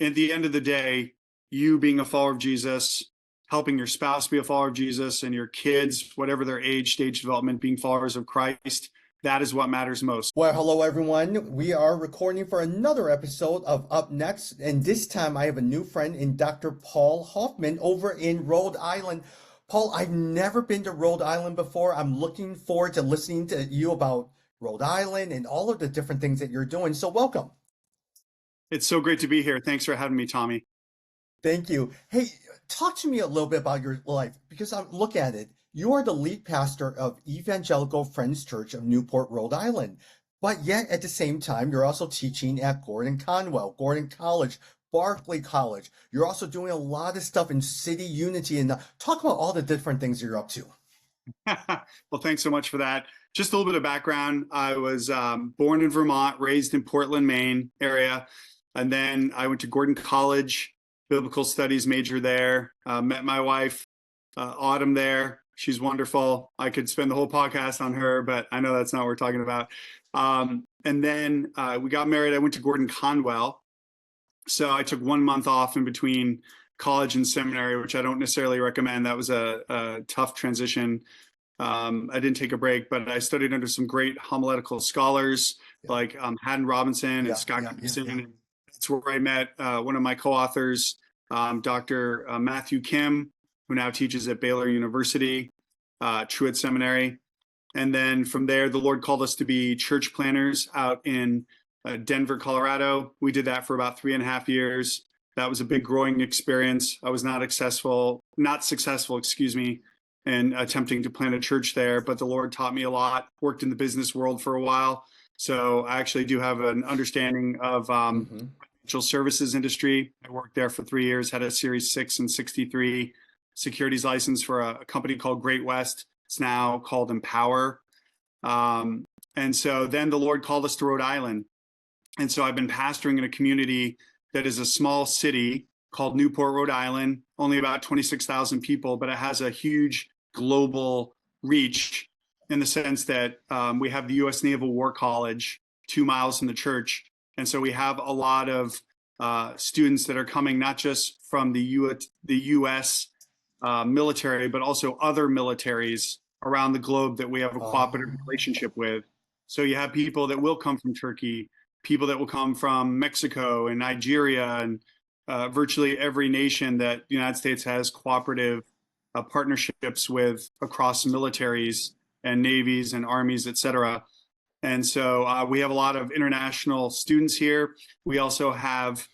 at the end of the day, you being a follower of Jesus, helping your spouse be a follower of Jesus, and your kids, whatever their age, stage development, being followers of Christ, that is what matters most. Well, hello everyone. We are recording for another episode of Up Next, and this time I have a new friend in Dr. Paul Hoffman over in Rhode Island. Paul, I've never been to Rhode Island before. I'm looking forward to listening to you about Rhode Island and all of the different things that you're doing. So welcome. It's so great to be here. Thanks for having me, Tommy. Thank you. Hey, talk to me a little bit about your life, because I look at it. You are the lead pastor of Evangelical Friends Church of Newport, Rhode Island. But yet at the same time, you're also teaching at Gordon College, Berkeley College. You're also doing a lot of stuff in City Unity. And talk about all the different things you're up to. Well, thanks so much for that. Just a little bit of background. I was born in Vermont, raised in Portland, Maine area. And then I went to Gordon College, biblical studies major there. Met my wife, Autumn, there. She's wonderful. I could spend the whole podcast on her, but I know that's not what we're talking about. And then we got married. I went to Gordon Conwell. So I took 1 month off in between college and seminary, which I don't necessarily recommend. That was a tough transition. I didn't take a break, but I studied under some great homiletical scholars like Haddon Robinson and Scott Gibson. That's where I met one of my co-authors, Dr. Matthew Kim, who now teaches at Baylor University, Truett Seminary. And then from there, the Lord called us to be church planners out in Denver, Colorado. We did that for about 3.5 years. That was a big growing experience. I was not successful, in attempting to plant a church there, but the Lord taught me a lot. Worked in the business world for a while. So I actually do have an understanding of financial services industry. I worked there for 3 years, had a Series 6 and 63 securities license for a company called Great West. It's now called Empower. And so then the Lord called us to Rhode Island. And so I've been pastoring in a community that is a small city called Newport, Rhode Island, only about 26,000 people, but it has a huge global reach in the sense that we have the U.S. Naval War College 2 miles from the church. And so we have a lot of students that are coming not just from the U.S. Military, but also other militaries around the globe that we have a cooperative relationship with. So you have people that will come from Turkey, people that will come from Mexico and Nigeria, and virtually every nation that the United States has cooperative partnerships with across militaries and navies and armies, et cetera. And so we have a lot of international students here. We also have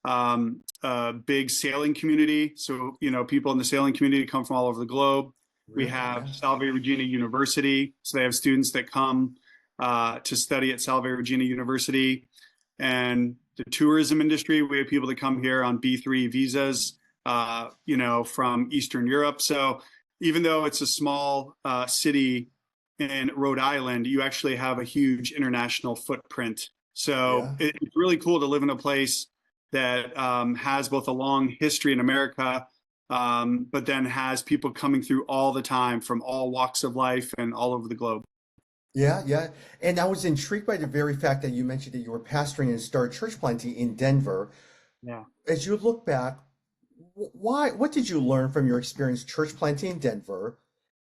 a big sailing community. So, people in the sailing community come from all over the globe. We have Salve Regina University. So they have students that come to study at Salve Regina University. And the tourism industry, we have people that come here on B3 visas, from Eastern Europe. So even though it's a small city in Rhode Island, you actually have a huge international footprint. So it's really cool to live in a place that has both a long history in America, but then has people coming through all the time from all walks of life and all over the globe. Yeah. And I was intrigued by the very fact that you mentioned that you were pastoring and started church planting in Denver. Yeah. As you look back, what did you learn from your experience church planting in Denver?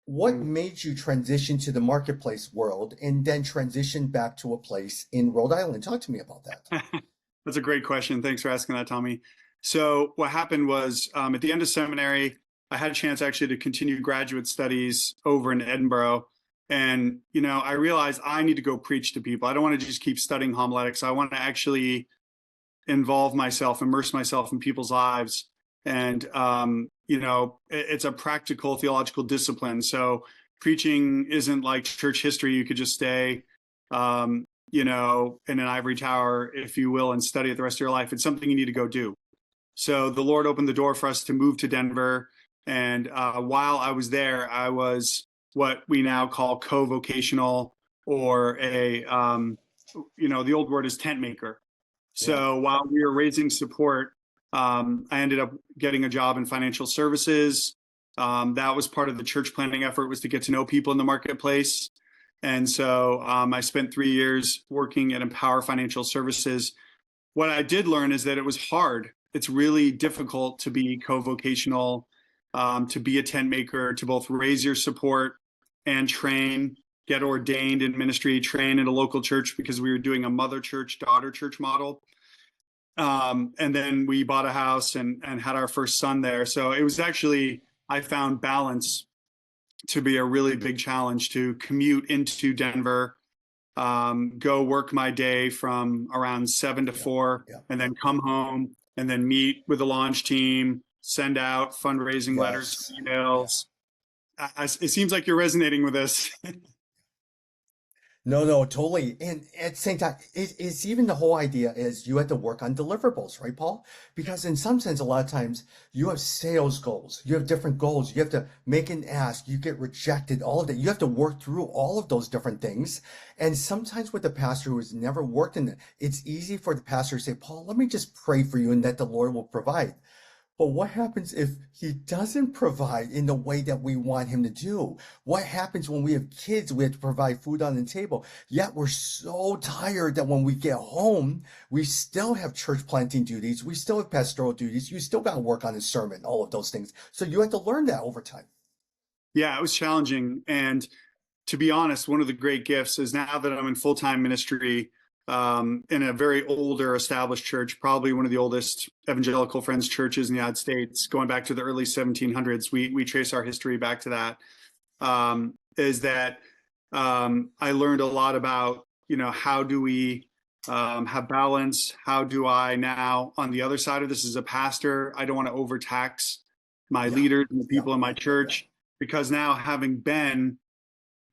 What made you transition to the marketplace world and then transition back to a place in Rhode Island? Talk to me about that. That's a great question. Thanks for asking that, Tommy. So what happened was at the end of seminary, I had a chance actually to continue graduate studies over in Edinburgh. And, I realized I need to go preach to people. I don't want to just keep studying homiletics. I want to actually immerse myself in people's lives. And, it's a practical theological discipline. So preaching isn't like church history. You could just stay, in an ivory tower, if you will, and study it the rest of your life. It's something you need to go do. So the Lord opened the door for us to move to Denver. And while I was there, I was what we now call co-vocational, or the old word is tent maker. So while we were raising support, I ended up getting a job in financial services. That was part of the church planting effort, was to get to know people in the marketplace. And so I spent 3 years working at Empower Financial Services. What I did learn is that it was hard it's really difficult to be co-vocational, to be a tent maker, to both raise your support and train, get ordained in ministry, train in a local church, because we were doing a mother church, daughter church model. And then we bought a house and had our first son there. So it was actually, I found balance to be a really big challenge, to commute into Denver, go work my day from around 7 to 4, and then come home and then meet with the launch team, send out fundraising letters, emails. It seems like you're resonating with this. No, totally. And at the same time, it's even the whole idea is you have to work on deliverables, right, Paul? Because in some sense, a lot of times you have sales goals, you have different goals, you have to make an ask, you get rejected, all of that. You have to work through all of those different things. And sometimes with the pastor who has never worked in it, it's easy for the pastor to say, Paul, let me just pray for you and that the Lord will provide. But what happens if he doesn't provide in the way that we want him to do? What happens when we have kids, we have to provide food on the table, yet we're so tired that when we get home, we still have church planting duties, we still have pastoral duties, you still got to work on a sermon, all of those things. So you have to learn that over time. Yeah, it was challenging. And to be honest, one of the great gifts is now that I'm in full-time ministry, in a very older established church, probably one of the oldest evangelical Friends churches in the United States, going back to the early 1700s. We trace our history back to that. Is that I learned a lot about, how do we have balance? How do I now, on the other side of this, as a pastor, I don't want to overtax my leaders and the people in my church, because now, having been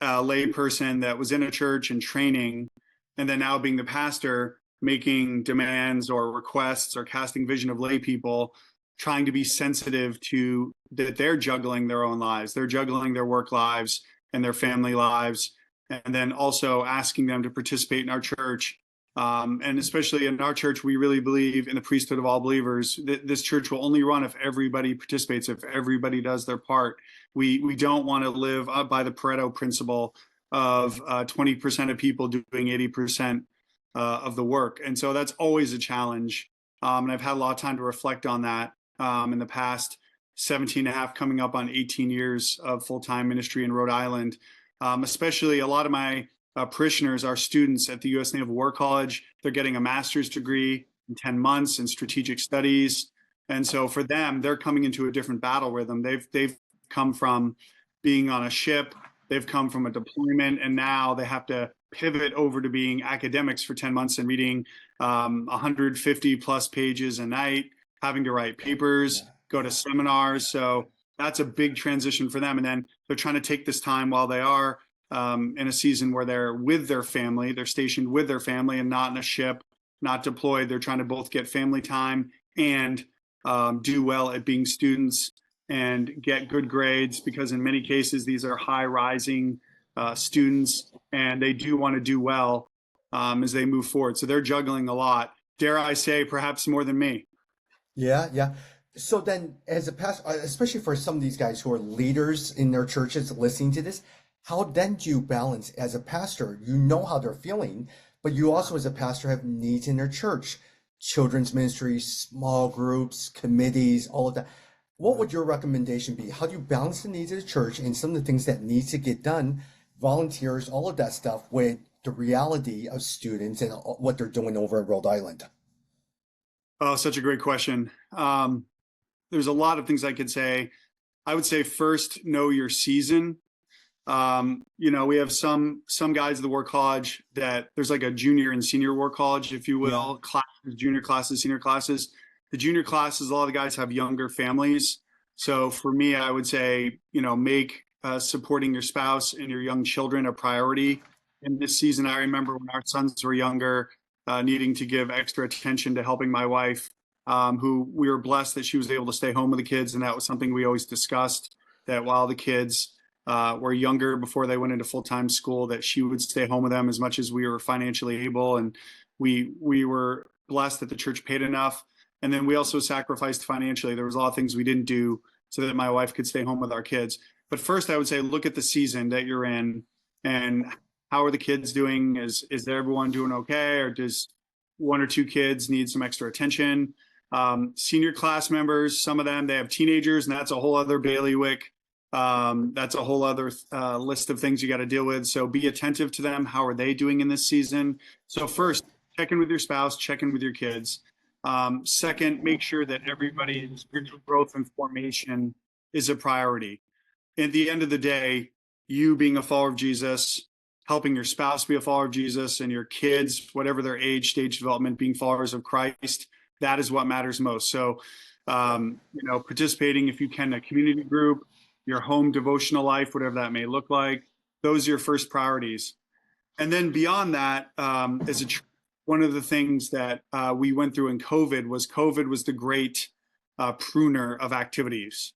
a lay person that was in a church and training, and then now being the pastor, making demands or requests or casting vision of lay people, trying to be sensitive to that they're juggling their own lives. They're juggling their work lives and their family lives. And then also asking them to participate in our church. And especially in our church, we really believe in the priesthood of all believers. This church will only run if everybody participates, if everybody does their part. We don't want to live by the Pareto principle of 20% of people doing 80% of the work. And so that's always a challenge. And I've had a lot of time to reflect on that in the past 17 and a half, coming up on 18 years of full-time ministry in Rhode Island. Especially a lot of my parishioners are students at the U.S. Naval War College. They're getting a master's degree in 10 months in strategic studies. And so for them, they're coming into a different battle rhythm. They've come from being on a ship, they've come from a deployment, and now they have to pivot over to being academics for 10 months and reading 150 plus pages a night, having to write papers, go to seminars. So that's a big transition for them. And then they're trying to take this time while they are in a season where they're with their family, they're stationed with their family and not in a ship, not deployed. They're trying to both get family time and do well at being students and get good grades, because in many cases, these are high rising students and they do want to do well as they move forward. So they're juggling a lot, dare I say, perhaps more than me. Yeah. So then, as a pastor, especially for some of these guys who are leaders in their churches listening to this, how then do you balance as a pastor? You know how they're feeling, but you also, as a pastor, have needs in their church, children's ministry, small groups, committees, all of that. What would your recommendation be? How do you balance the needs of the church and some of the things that needs to get done, volunteers, all of that stuff, with the reality of students and what they're doing over at Rhode Island? Oh, such a great question. There's a lot of things I could say. I would say first, know your season. We have some guys at the War College that there's like a junior and senior War College, if you will, classes, junior classes, senior classes. The junior classes, a lot of the guys have younger families. So for me, I would say, make supporting your spouse and your young children a priority. In this season, I remember when our sons were younger, needing to give extra attention to helping my wife, who we were blessed that she was able to stay home with the kids. And that was something we always discussed, that while the kids were younger before they went into full-time school, that she would stay home with them as much as we were financially able. And we were blessed that the church paid enough. And then we also sacrificed financially. There was a lot of things we didn't do so that my wife could stay home with our kids. But first, I would say, look at the season that you're in and how are the kids doing? Is everyone doing okay? Or does one or two kids need some extra attention? Senior class members, some of them, they have teenagers, and that's a whole other bailiwick. That's a whole other list of things you got to deal with. So be attentive to them. How are they doing in this season? So first, check in with your spouse, check in with your kids. Second, make sure that everybody's spiritual growth and formation is a priority. At the end of the day, you being a follower of Jesus, helping your spouse be a follower of Jesus, and your kids, whatever their age, stage development, being followers of Christ, that is what matters most. So, participating if you can in a community group, your home devotional life, whatever that may look like, those are your first priorities. And then beyond that, as a one of the things that we went through in COVID was the great pruner of activities.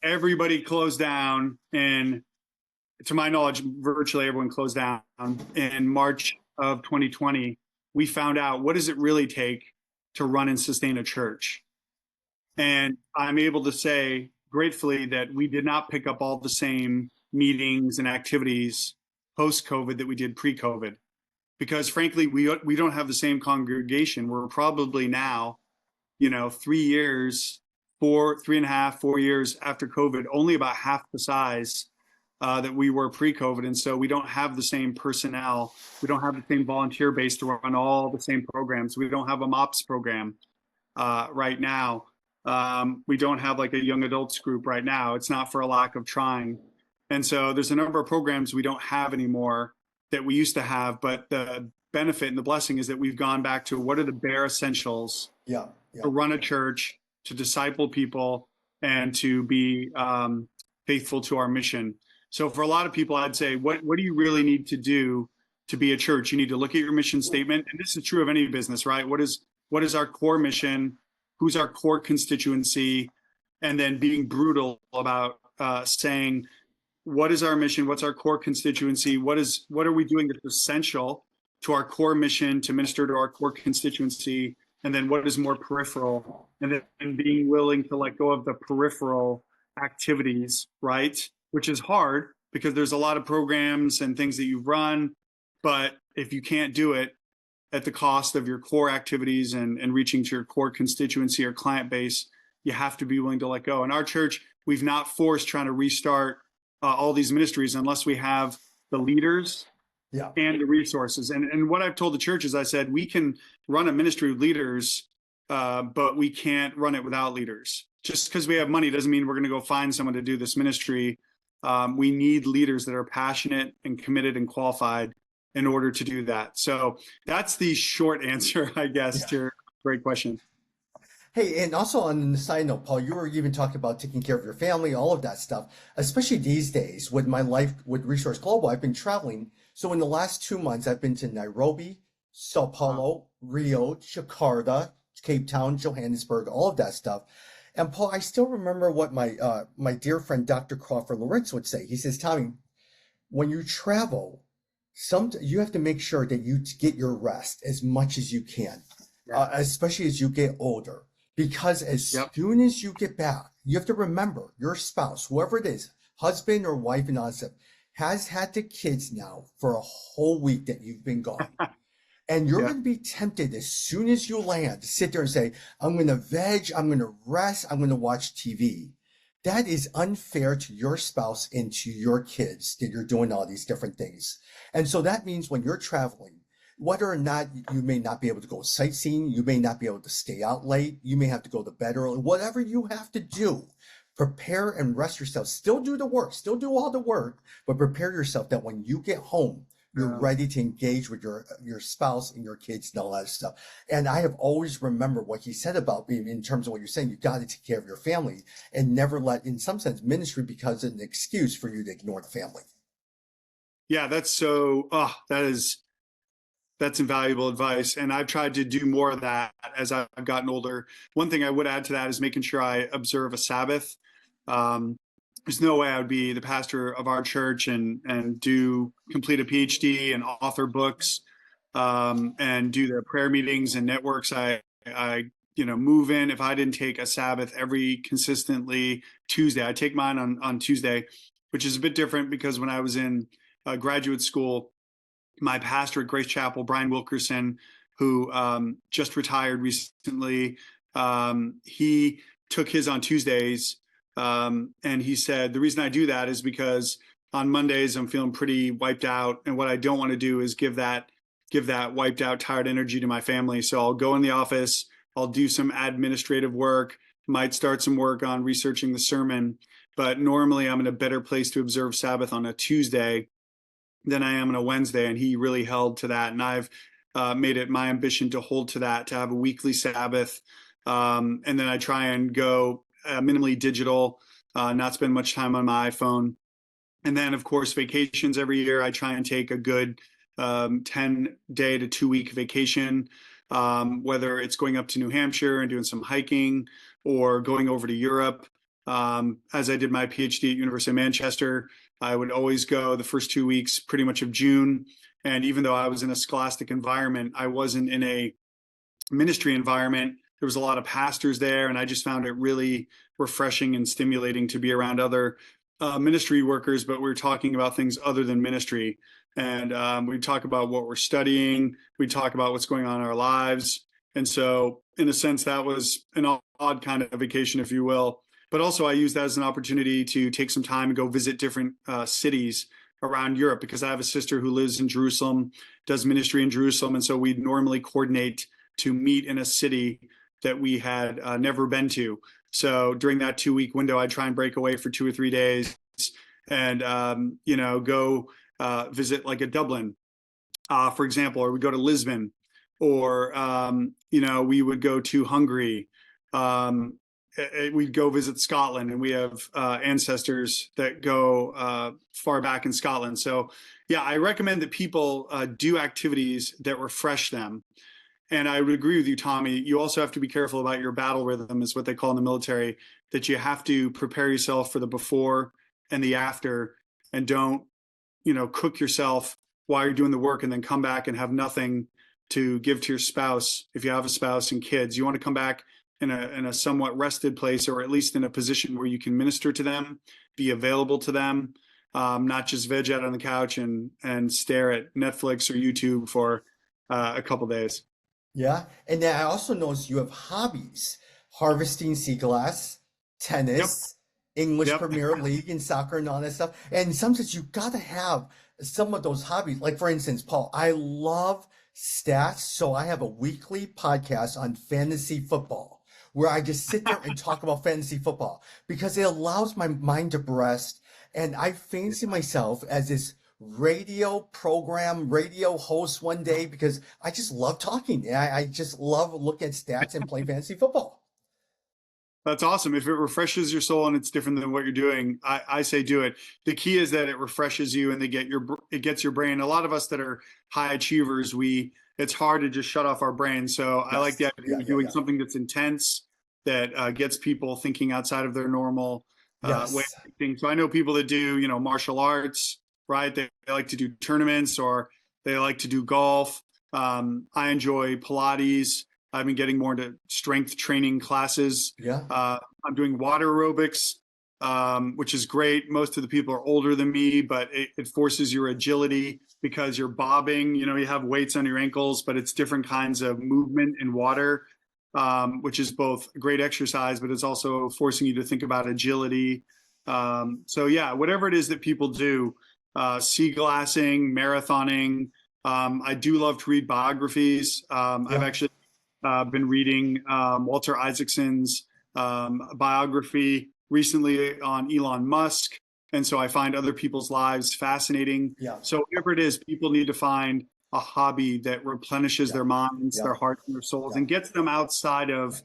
Everybody closed down, and to my knowledge, virtually everyone closed down. In March of 2020, we found out, what does it really take to run and sustain a church? And I'm able to say gratefully that we did not pick up all the same meetings and activities post-COVID that we did pre-COVID, because frankly, we don't have the same congregation. We're probably now, 3 years, 3.5, 4 years after COVID, only about half the size that we were pre-COVID. And so we don't have the same personnel. We don't have the same volunteer base to run all the same programs. We don't have a MOPS program right now. We don't have like a young adults group right now. It's not for a lack of trying. And so there's a number of programs we don't have anymore that we used to have. But the benefit and the blessing is that we've gone back to what are the bare essentials to run a church, to disciple people, and to be faithful to our mission. So for a lot of people, I'd say, what do you really need to do to be a church? You need to look at your mission statement. And this is true of any business, right? What is our core mission? Who's our core constituency? And then being brutal about saying, what is our mission? What's our core constituency? What are we doing that's essential to our core mission to minister to our core constituency? And then what is more peripheral? And then being willing to let go of the peripheral activities, right? Which is hard because there's a lot of programs and things that you run. But if you can't do it at the cost of your core activities and reaching to your core constituency or client base, you have to be willing to let go. In our church, we've not forced trying to restart all these ministries unless we have the leaders and the resources. And what I've told the church is, I said, we can run a ministry with leaders, but we can't run it without leaders. Just because we have money doesn't mean we're going to go find someone to do this ministry. We need leaders that are passionate and committed and qualified in order to do that. So that's the short answer, I guess, to your great question. Hey, and also on the side note, Paul, you were even talking about taking care of your family, all of that stuff, especially these days with my life with Resource Global. I've been traveling. So in the last 2 months, I've been to Nairobi, Sao Paulo, Rio, Jakarta, Cape Town, Johannesburg, all of that stuff. And Paul, I still remember what my dear friend, Dr. Crawford Lawrence would say. He says, Tommy, when you travel, you have to make sure that you get your rest as much as you can, especially as you get older. Because as soon as you get back, you have to remember your spouse, whoever it is, husband or wife and all that stuff, has had the kids now for a whole week that you've been gone. And you're going to be tempted as soon as you land to sit there and say, I'm going to veg, I'm going to rest, I'm going to watch TV. That is unfair to your spouse and to your kids that you're doing all these different things. And so that means when you're traveling, whether or not you may not be able to go sightseeing, you may not be able to stay out late, you may have to go to bed early, whatever you have to do, prepare and rest yourself. Still do the work, still do all the work, but prepare yourself that when you get home, you're ready to engage with your spouse and your kids and all that stuff. And I have always remembered what he said about being, in terms of what you're saying, you got to take care of your family and never let, in some sense, ministry becomes an excuse for you to ignore the family. Yeah, that's invaluable advice. And I've tried to do more of that as I've gotten older. One thing I would add to that is making sure I observe a Sabbath. There's no way I would be the pastor of our church and complete a PhD and author books and do the prayer meetings and networks. I move in if I didn't take a Sabbath every consistently Tuesday. I take mine on Tuesday, which is a bit different because when I was in graduate school, my pastor at Grace Chapel, Brian Wilkerson, who just retired recently. He took his on Tuesdays, and he said the reason I do that is because on Mondays I'm feeling pretty wiped out, and what I don't want to do is give that wiped out, tired energy to my family. So I'll go in the office, I'll do some administrative work, might start some work on researching the sermon, but normally I'm in a better place to observe Sabbath on a Tuesday than I am on a Wednesday. And he really held to that. And I've made it my ambition to hold to that, to have a weekly Sabbath. And then I try and go minimally digital, not spend much time on my iPhone. And then, of course, vacations every year. I try and take a good 10-day to 2-week vacation, whether it's going up to New Hampshire and doing some hiking or going over to Europe. As I did my PhD at University of Manchester, I would always go the first 2 weeks pretty much of June. And even though I was in a scholastic environment, I wasn't in a ministry environment. There was a lot of pastors there, and I just found it really refreshing and stimulating to be around other ministry workers, but we were talking about things other than ministry. And we talk about what we're studying. We talk about what's going on in our lives. And so in a sense, that was an odd kind of vacation, if you will. But also I use that as an opportunity to take some time and go visit different cities around Europe, because I have a sister who lives in Jerusalem, does ministry in Jerusalem. And so we'd normally coordinate to meet in a city that we had never been to. So during that 2-week window, I try and break away for 2 or 3 days and, go visit like a Dublin, for example, or we go to Lisbon, or, we would go to Hungary. We'd go visit Scotland, and we have ancestors that go far back in Scotland. So yeah, I recommend that people do activities that refresh them. And I would agree with you, Tommy. You also have to be careful about your battle rhythm, is what they call in the military, that you have to prepare yourself for the before and the after, and don't, cook yourself while you're doing the work and then come back and have nothing to give to your spouse. If you have a spouse and kids, you want to come back in a somewhat rested place, or at least in a position where you can minister to them, be available to them, not just veg out on the couch and stare at Netflix or YouTube for a couple days. Yeah. And then I also noticed you have hobbies: harvesting sea glass, tennis, English Premier League and soccer and all that stuff. And sometimes you got to have some of those hobbies. Like, for instance, Paul, I love stats. So I have a weekly podcast on fantasy football where I just sit there and talk about fantasy football because it allows my mind to rest. And I fancy myself as this radio host one day because I just love talking. I just love looking at stats and playing fantasy football. That's awesome. If it refreshes your soul and it's different than what you're doing, I say do it. The key is that it refreshes you and it gets your brain. A lot of us that are high achievers, it's hard to just shut off our brain. So I like the idea of doing something that's intense, that gets people thinking outside of their normal way of thinking. So I know people that do, martial arts, right? They like to do tournaments, or they like to do golf. I enjoy Pilates. I've been getting more into strength training classes. I'm doing water aerobics, which is great. Most of the people are older than me, but it forces your agility because you're bobbing. You have weights on your ankles, but it's different kinds of movement in water, which is both great exercise, but it's also forcing you to think about agility. So yeah, whatever it is that people do, sea glassing, marathoning. I do love to read biographies. I've actually been reading Walter Isaacson's biography recently on Elon Musk. And so I find other people's lives fascinating. So whatever it is, people need to find a hobby that replenishes their minds, their hearts, and their souls, and gets them outside of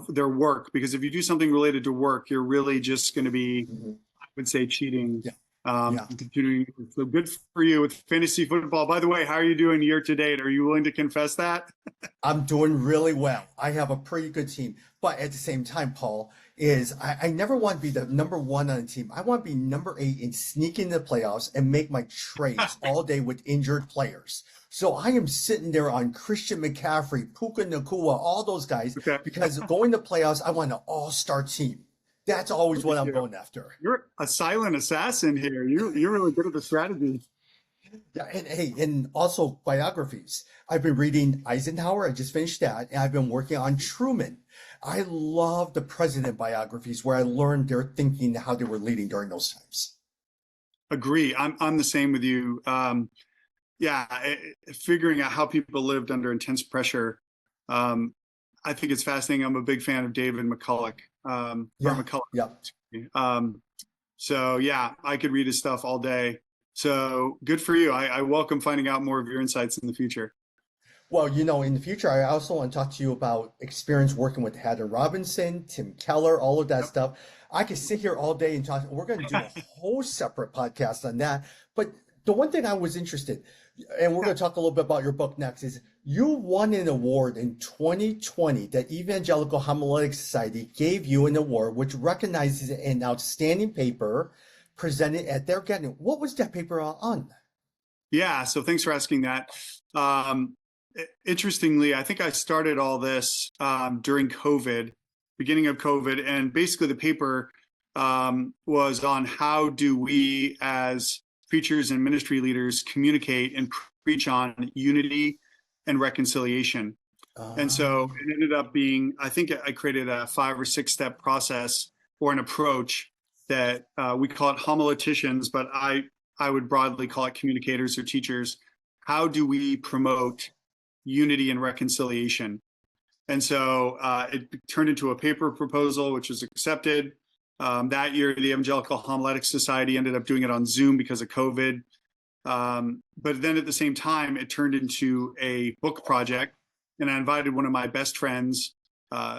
their work. Because if you do something related to work, you're really just going to be, I would say, cheating. Continuing. So good for you with fantasy football. By the way, how are you doing year to date? Are you willing to confess that? I'm doing really well. I have a pretty good team, but at the same time, Paul, I never want to be the number one on the team. I want to be number 8 and sneak into the playoffs and make my trades all day with injured players. So I am sitting there on Christian McCaffrey, Puka Nacua, all those guys, because going to playoffs, I want an all-star team. That's always what I'm going after. You're a silent assassin here. You're really good at the strategy. Yeah, and hey, and also biographies. I've been reading Eisenhower. I just finished that, and I've been working on Truman. I love the president biographies where I learned their thinking, how they were leading during those times. Agree. I'm the same with you. Yeah, figuring out how people lived under intense pressure. Um, I think it's fascinating. I'm a big fan of David McCulloch, or Yeah, McCulloch. yeah. So yeah, I could read his stuff all day. So good for you. I welcome finding out more of your insights in the future. Well, in the future, I also want to talk to you about experience working with Haddon Robinson, Tim Keller, all of that Yep. stuff. I could sit here all day and talk. We're going to do a whole separate podcast on that. But the one thing I was interested, and we're Yeah. going to talk a little bit about your book next, is you won an award in 2020. The Evangelical Homiletic Society gave you an award which recognizes an outstanding paper presented at their gathering. What was that paper on? Yeah. So thanks for asking that. Um, Interestingly, I think I started all this during COVID, beginning of COVID, and basically the paper was on how do we as preachers and ministry leaders communicate and preach on unity and reconciliation. And so Um, it ended up being, I think I created a 5 or 6 step process or an approach that we call it homileticians, but I would broadly call it communicators or teachers. How do we promote unity and reconciliation? And so it turned into a paper proposal, which was accepted. That year, the Evangelical Homiletic Society ended up doing it on Zoom because of COVID. But then at the same time, it turned into a book project. And I invited one of my best friends,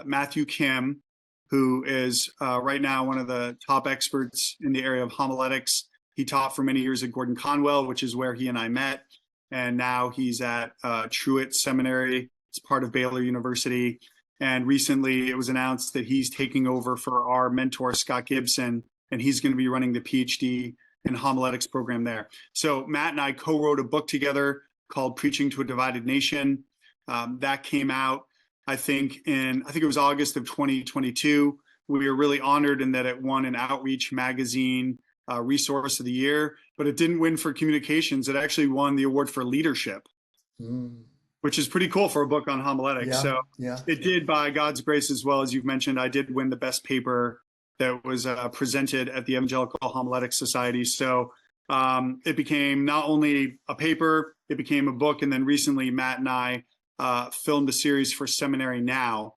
Matthew Kim, who is right now one of the top experts in the area of homiletics. He taught for many years at Gordon Conwell, which is where he and I met. And now he's at Truett Seminary. It's part of Baylor University. And recently it was announced that he's taking over for our mentor, Scott Gibson, and he's going to be running the PhD in homiletics program there. So Matt and I co-wrote a book together called Preaching to a Divided Nation. That came out, I think it was August of 2022. We were really honored in that it won an Outreach Magazine Resource of the Year, but it didn't win for communications. It actually won the award for leadership, mm, which is pretty cool for a book on homiletics. yeah, So yeah. it did, by God's grace, as well as you've mentioned, I did win the best paper that was presented at the Evangelical Homiletics Society. So it became not only a paper, it became a book. And then recently, Matt and I filmed a series for Seminary Now.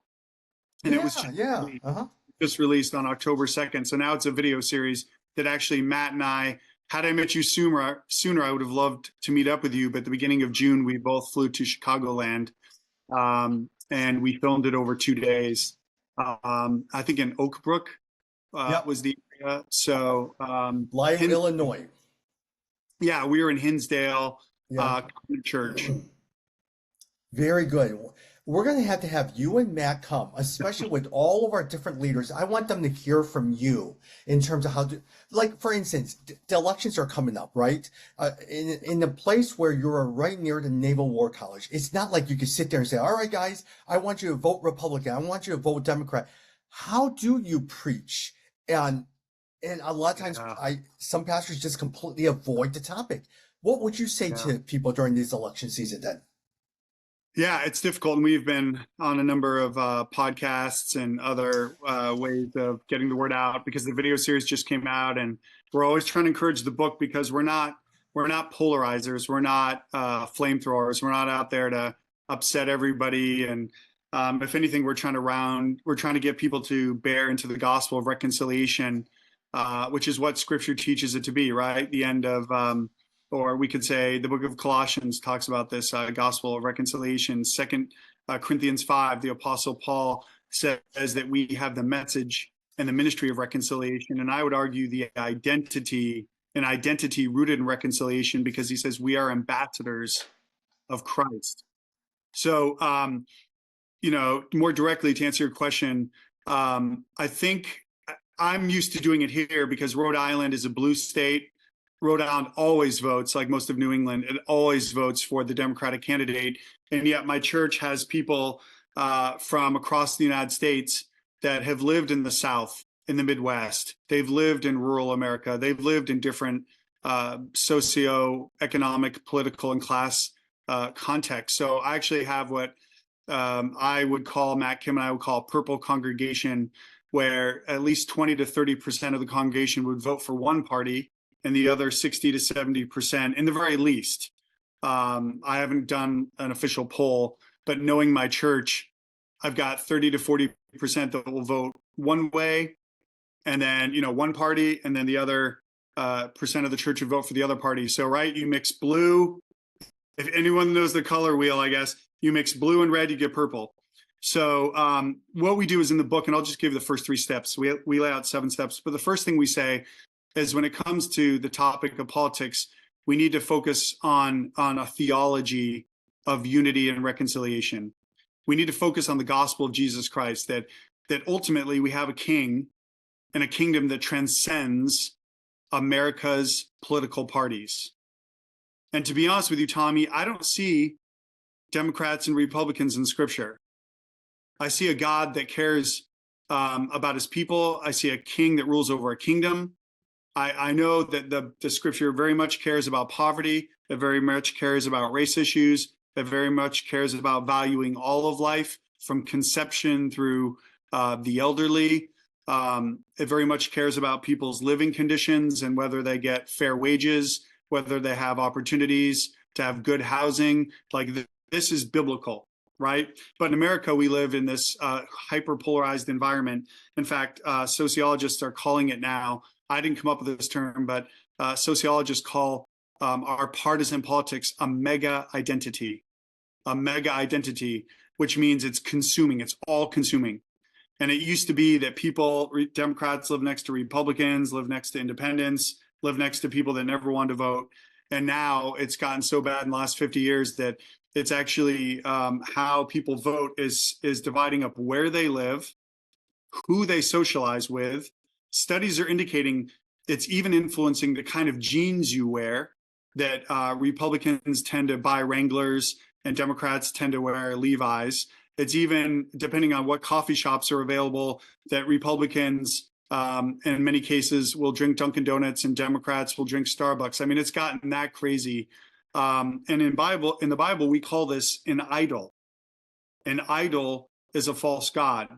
And it was Yeah, yeah. Uh-huh. just released on October 2nd. So now it's a video series that actually Matt and I, had I met you sooner, I would have loved to meet up with you. But at the beginning of June, we both flew to Chicagoland, and we filmed it over 2 days. I think in Oak Brook Yep. was the area. So Lyle, Illinois. yeah, we were in Hinsdale Yeah. Church. Very good. We're going to have you and Matt come, especially with all of our different leaders. I want them to hear from you in terms of how to, like, for instance, the elections are coming up, right? In the place where you're right near the Naval War College, it's not like you can sit there and say, all right, guys, I want you to vote Republican. I want you to vote Democrat. How do you preach? And a lot of times, Yeah, some pastors just completely avoid the topic. What would you say yeah. to people during this election season then? Yeah, it's difficult. And we've been on a number of podcasts and other ways of getting the word out because the video series just came out, and we're always trying to encourage the book because we're not polarizers, we're not flamethrowers, we're not out there to upset everybody. And if anything, we're trying to get people to bear into the gospel of reconciliation, which is what Scripture teaches it to be. Right, the end of or we could say the book of Colossians talks about this gospel of reconciliation. Second Corinthians 5, the apostle Paul says that we have the message and the ministry of reconciliation. And I would argue the identity, an identity rooted in reconciliation, because he says we are ambassadors of Christ. So, more directly to answer your question, I think I'm used to doing it here because Rhode Island is a blue state. Rhode Island always votes, like most of New England, it always votes for the Democratic candidate. And yet my church has people from across the United States that have lived in the South, in the Midwest. They've lived in rural America. They've lived in different socio-economic, political, and class context. So I actually have what I would call, Matt Kim and I would call, a purple congregation, where at least 20 to 30% of the congregation would vote for one party and the other 60 to 70% in the very least. I haven't done an official poll, but knowing my church, I've got 30 to 40% that will vote one way, and then, one party, and then the other percent of the church would vote for the other party. So, right, you mix blue. If anyone knows the color wheel, I guess, you mix blue and red, you get purple. So what we do is in the book, and I'll just give you the first 3 steps. We lay out 7 steps, but the first thing we say is when it comes to the topic of politics, we need to focus on a theology of unity and reconciliation. We need to focus on the gospel of Jesus Christ, that ultimately we have a king and a kingdom that transcends America's political parties. And to be honest with you, Tommy, I don't see Democrats and Republicans in Scripture. I see a God that cares about his people. I see a king that rules over a kingdom. I know that the Scripture very much cares about poverty. It very much cares about race issues. It very much cares about valuing all of life from conception through the elderly. It very much cares about people's living conditions and whether they get fair wages, whether they have opportunities to have good housing. Like, this is biblical, right? But in America, we live in this hyper-polarized environment. In fact, sociologists are calling it now. I didn't come up with this term, but sociologists call our partisan politics a mega identity, which means it's consuming. It's all consuming. And it used to be that Democrats live next to Republicans, live next to independents, live next to people that never wanted to vote. And now it's gotten so bad in the last 50 years that it's actually how people vote is dividing up where they live, who they socialize with. Studies are indicating it's even influencing the kind of jeans you wear, that Republicans tend to buy Wranglers and Democrats tend to wear Levi's. It's even depending on what coffee shops are available, that Republicans in many cases will drink Dunkin' Donuts and Democrats will drink Starbucks. I mean, it's gotten that crazy. And in the Bible, we call this an idol. An idol is a false god.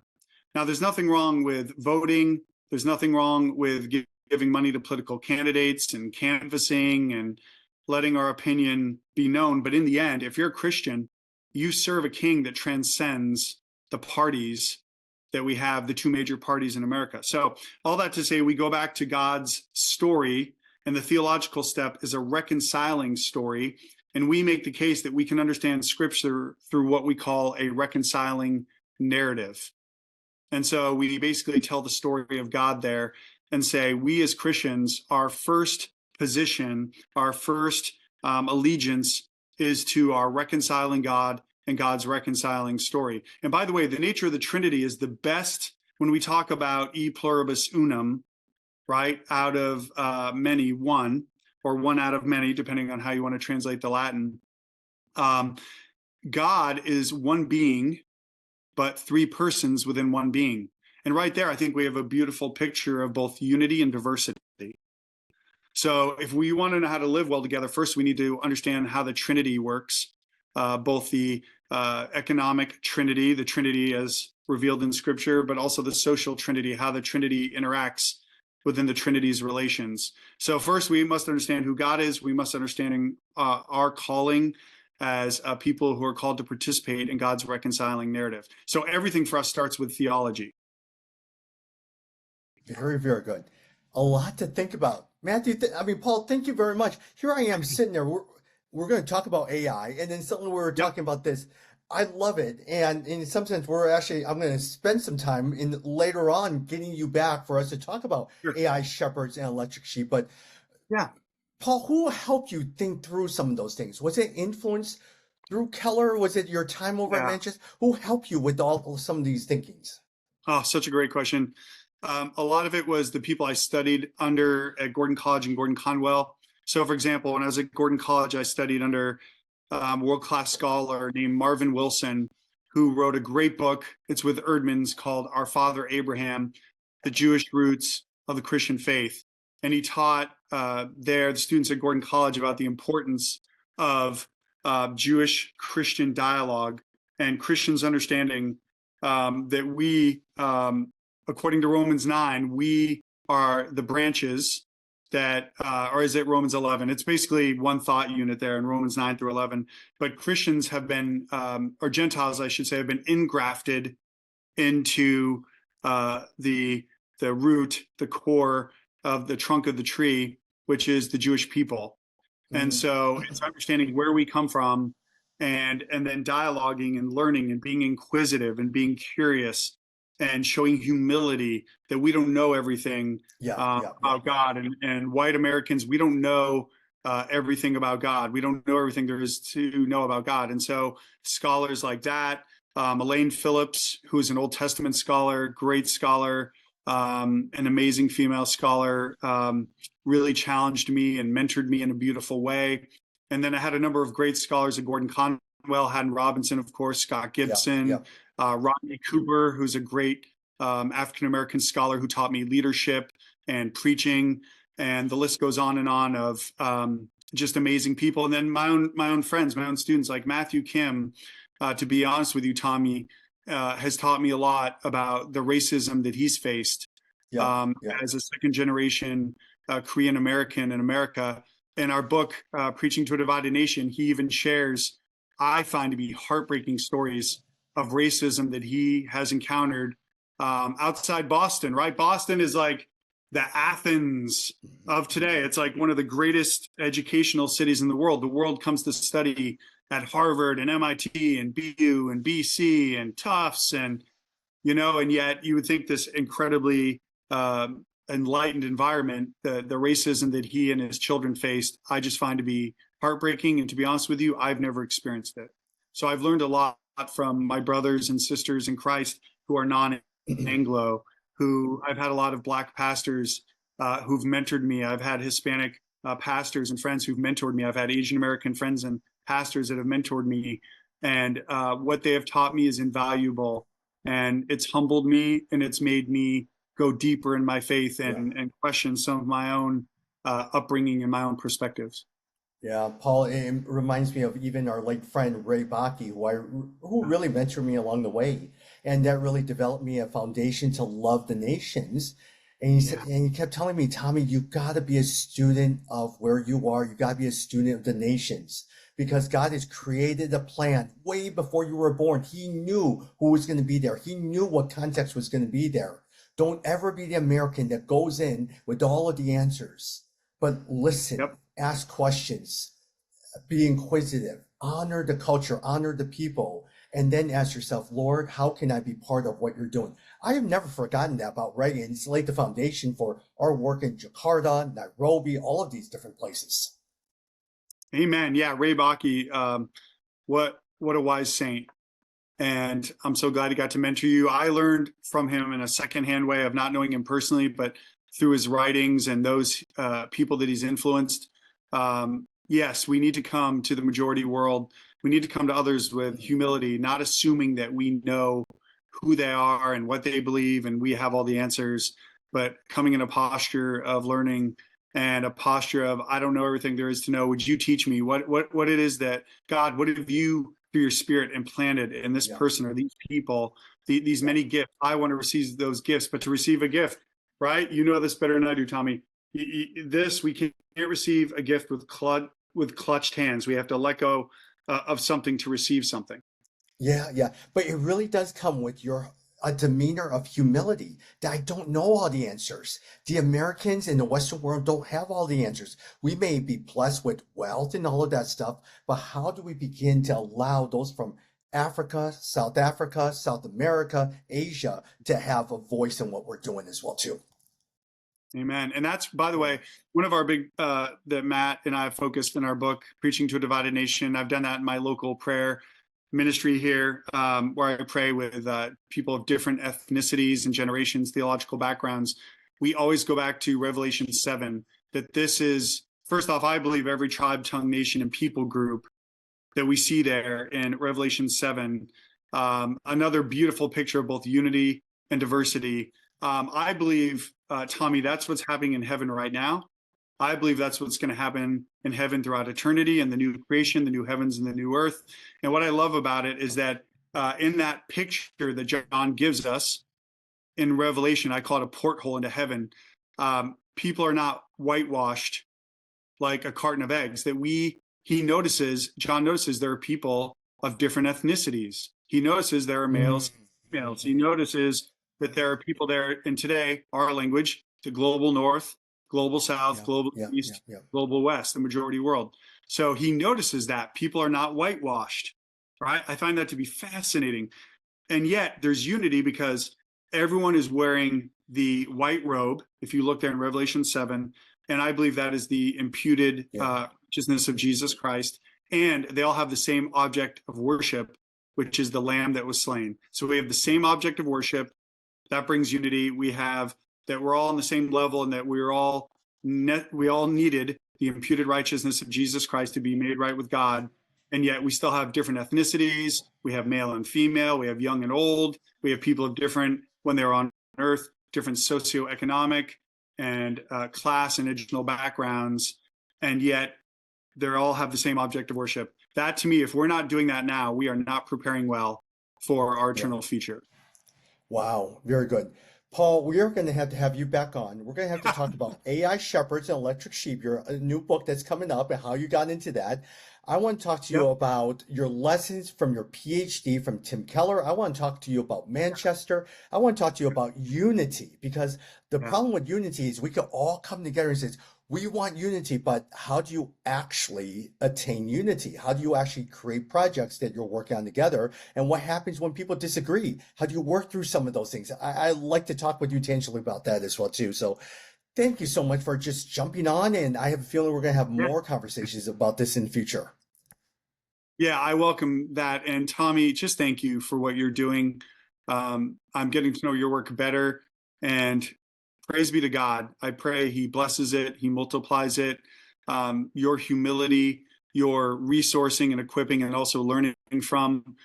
Now, there's nothing wrong with voting. There's nothing wrong with giving money to political candidates and canvassing and letting our opinion be known. But in the end, if you're a Christian, you serve a king that transcends the parties that we have, the 2 major parties in America. So all that to say, we go back to God's story, and the theological step is a reconciling story. And we make the case that we can understand Scripture through what we call a reconciling narrative. And so we basically tell the story of God there and say, we as Christians, our first position, our first allegiance is to our reconciling God and God's reconciling story. And by the way, the nature of the Trinity is the best when we talk about e pluribus unum, right? Out of many, one, or one out of many, depending on how you want to translate the Latin. God is one being, but 3 persons within one being. And right there, I think we have a beautiful picture of both unity and diversity. So if we want to know how to live well together, first we need to understand how the Trinity works, both the economic Trinity, the Trinity as revealed in Scripture, but also the social Trinity, how the Trinity interacts within the Trinity's relations. So first, we must understand who God is. We must understand our calling as people who are called to participate in God's reconciling narrative. So everything for us starts with theology. Very, very good. A lot to think about. Matthew, Paul, thank you very much. Here I am sitting there. We're going to talk about AI, and then suddenly we're talking about this. I love it. And in some sense, I'm going to spend some time later on getting you back for us to talk about AI shepherds and electric sheep. But yeah, Paul, who helped you think through some of those things? Was it influence through Keller? Was it your time over at Manchester? Who helped you with some of these thinkings? Oh, such a great question. A lot of it was the people I studied under at Gordon College and Gordon Conwell. So, for example, when I was at Gordon College, I studied under a world-class scholar named Marvin Wilson, who wrote a great book. It's with Erdman's called Our Father Abraham, The Jewish Roots of the Christian Faith. and he taught the students at Gordon College about the importance of Jewish Christian dialogue and Christians understanding that we, according to Romans 9, we are the branches that, or is it Romans 11? It's basically one thought unit there in Romans 9 through 11. But Christians have been, or Gentiles, I should say, have been ingrafted into the root, the core of the trunk of the tree, which is the Jewish people. And so it's understanding where we come from, and then dialoguing and learning and being inquisitive and being curious and showing humility that we don't know everything about God. And white Americans, we don't know everything about God. We don't know everything there is to know about God. And so scholars like that, Elaine Phillips, who's an Old Testament scholar, great scholar, an amazing female scholar, really challenged me and mentored me in a beautiful way. And then I had a number of great scholars at Gordon Conwell, Haddon Robinson, of course, Scott Gibson, Rodney Cooper, who's a great African-American scholar who taught me leadership and preaching. And the list goes on and on of just amazing people. And then my own friends, my own students like Matthew Kim, to be honest with you, Tommy, has taught me a lot about the racism that he's faced as a second generation Korean American in America. In our book, Preaching to a Divided Nation, he even shares, I find to be heartbreaking stories of racism that he has encountered outside Boston, right? Boston is like the Athens of today. It's like one of the greatest educational cities in the world. The world comes to study at Harvard and MIT and BU and BC and Tufts, and and yet you would think this incredibly enlightened environment, the racism that he and his children faced, I just find to be heartbreaking. And to be honest with you, I've never experienced it. So I've learned a lot from my brothers and sisters in Christ who are non-Anglo, who I've had a lot of Black pastors who've mentored me. I've had Hispanic pastors and friends who've mentored me. I've had Asian American friends and pastors that have mentored me. And what they have taught me is invaluable. And it's humbled me, and it's made me go deeper in my faith and question some of my own upbringing and my own perspectives. Yeah, Paul, it reminds me of even our late friend Ray Bakke, who really mentored me along the way, and that really developed me a foundation to love the nations. And he said, and he kept telling me, Tommy, you got to be a student of where you are. You got to be a student of the nations, because God has created a plan way before you were born. He knew who was going to be there. He knew what context was going to be there. Don't ever be the American that goes in with all of the answers, but listen, ask questions, be inquisitive, honor the culture, honor the people, and then ask yourself, Lord, how can I be part of what you're doing? I have never forgotten that about Ray, and it's laid the foundation for our work in Jakarta, Nairobi, all of these different places. Amen. Yeah, Ray Bakke, what a wise saint. And I'm so glad he got to mentor you. I learned from him in a secondhand way of not knowing him personally, but through his writings and those people that he's influenced. Yes, we need to come to the majority world. We need to come to others with humility, not assuming that we know who they are and what they believe and we have all the answers, but coming in a posture of learning and a posture of, I don't know everything there is to know. Would you teach me what it is that, God, what have you through your spirit implanted in this person or these people, these many gifts? I want to receive those gifts, but to receive a gift, right? You know this better than I do, Tommy. We can't receive a gift with clutched hands. We have to let go of something to receive something. Yeah. But it really does come with a demeanor of humility that I don't know all the answers. The Americans in the Western world don't have all the answers. We may be blessed with wealth and all of that stuff, but how do we begin to allow those from Africa, South America, Asia to have a voice in what we're doing as well too? Amen. And that's, by the way, one of our big, that Matt and I have focused in our book, Preaching to a Divided Nation. I've done that in my local prayer ministry here, where I pray with people of different ethnicities and generations, theological backgrounds. We always go back to Revelation 7, that this is, first off, I believe every tribe, tongue, nation, and people group that we see there in Revelation 7, another beautiful picture of both unity and diversity. I believe, Tommy, that's what's happening in heaven right now. I believe that's what's going to happen in heaven throughout eternity and the new creation, the new heavens and the new earth. And what I love about it is that in that picture that John gives us in Revelation, I call it a porthole into heaven. People are not whitewashed like a carton of eggs. John notices there are people of different ethnicities. He notices there are males, females. He notices that there are people there in today, our language, the global north, global south, global east, global west, the majority world. So he notices that people are not whitewashed, right? I find that to be fascinating. And yet there's unity because everyone is wearing the white robe. If you look there in Revelation 7, and I believe that is the imputed righteousness of Jesus Christ. And they all have the same object of worship, which is the lamb that was slain. So we have the same object of worship. That brings unity. We have that we're all on the same level and that we all needed the imputed righteousness of Jesus Christ to be made right with God. And yet we still have different ethnicities. We have male and female. We have young and old. We have people of different, when they're on earth, different socioeconomic and class and educational backgrounds. And yet they all have the same object of worship. That, to me, if we're not doing that now, we are not preparing well for our eternal future. Wow, very good. Paul, we are going to have you back on. We're going to have to talk about AI shepherds and electric sheep, your new book that's coming up and how you got into that. I want to talk to you about your lessons from your PhD from Tim Keller. I want to talk to you about Manchester. I want to talk to you about unity, because the problem with unity is we can all come together and say, we want unity, but how do you actually attain unity? How do you actually create projects that you're working on together? And what happens when people disagree? How do you work through some of those things? I like to talk with you tangibly about that as well, too. So thank you so much for just jumping on. And I have a feeling we're going to have more conversations about this in the future. Yeah, I welcome that. And Tommy, just thank you for what you're doing. I'm getting to know your work better, and praise be to God. I pray he blesses it, he multiplies it. Your humility, your resourcing and equipping, and also learning from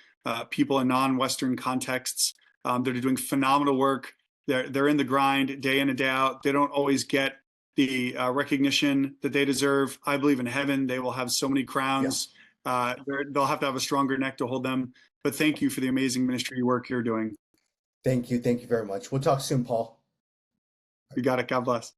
people in non-Western contexts that are doing phenomenal work. They're in the grind day in and day out. They don't always get the recognition that they deserve. I believe in heaven they will have so many crowns. They'll have to have a stronger neck to hold them. But thank you for the amazing ministry work you're doing. Thank you. Thank you very much. We'll talk soon, Paul. You got it. God bless.